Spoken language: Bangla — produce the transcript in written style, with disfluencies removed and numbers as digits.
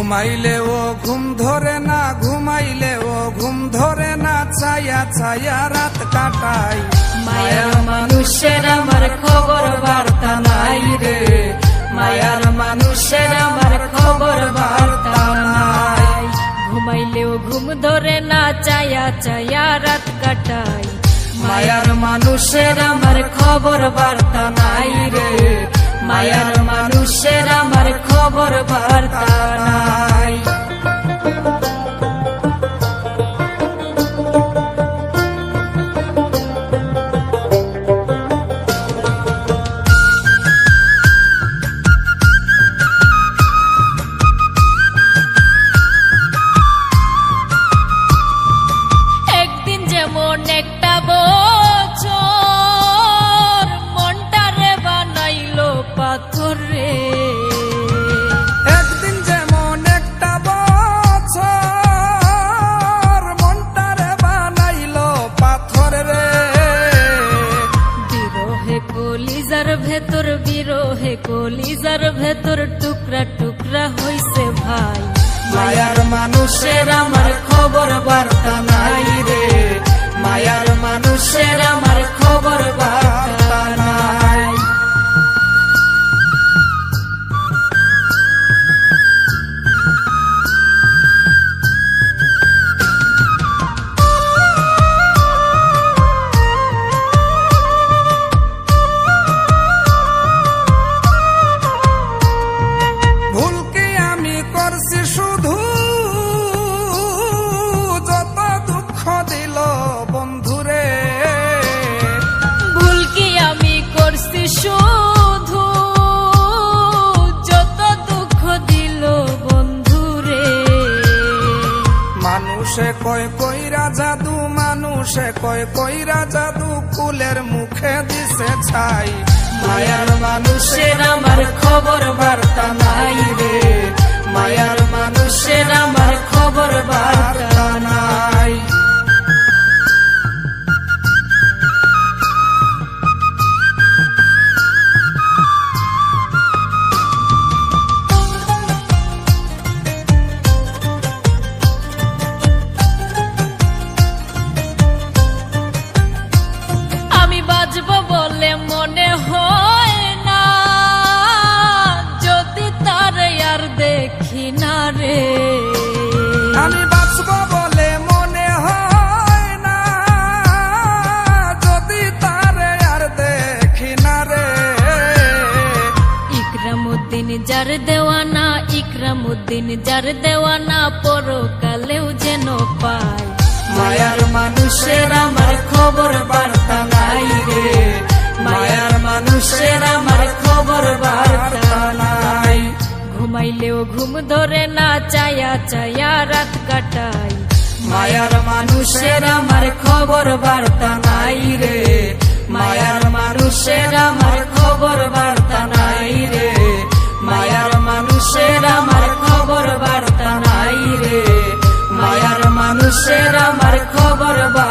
ঘুমাইলেও ঘুম ধরে না, ঘুমাইলেও ঘুম ধরে না, ছায়া ছায়া রাত কাটাই। মায়ার মানুষের আমার খবর বার্তা নাই রে, মায়ার মানুষের আমার খবর বার্তা নাই। ঘুমাইলেও ঘুম ধরে না, ছায়া ছায়া রাত কাটাই। মায়ার মানুষের আমার খবর বার্তা নাই রে, মায়ার মানুষের আমার খবর বার্তা নাই। একদিন যেমন একটা বছর মনটারে বানাইলো পাথর রে, একদিন যেমন একটা বছর মনটারে বানাইলো পাথর রে। বিরহে কলিজার ভেতর, বিরহে কলিজার ভেতর টুকরা টুকরা হইছে ভাই। মায়ার মানুষের আমার খবর বার্তা নাই রে, মায়ার মানুষের আমার খবর বার্তা নাই। ভুল কি আমি করছি শুধু, যত দুঃখ দিল বন্ধুরে। ভুল কি আমি করছি শুধু, যত দুঃখ দিল বন্ধুরে। মানুষে কয় কইরা জাদু, মানুষে কয় কইরা জাদু, কুলের মুখে দিছে ছাই। মায়ার মানুষের আমার খবর বার্তা নাই রে, মায়ার মানুষের আমার খবর বার্তা নাই। আমি বাঁচবো বলে মনে হয় না, যদি তার আর দেখি না রে। আমি বাঁচব বলে মনে হয় না, যদি তারে আর দেখি না রে। ইকরামউদ্দিন যার দেওয়ানা, ইকরামউদ্দিন যার দেওয়ানা, পরকালেও যেন পায়। মায়ার মানুষের আমার খবর বার্তা নাই রে, মায়ার মানুষের আমার খবর বার্তা নাই। ঘুমাইলেও ঘুম ধরে না, ছায়া ছায়া রাত কাটাই। মায়ার মানুষের আমার খবর বার্তা নাই রে, মায়ার মানুষের আমার খবর বার্তা নাই রে, মায়ার মানুষের আমার খবর বার্তা নাই রে, মায়ার মানুষের আমার খবর বার্তা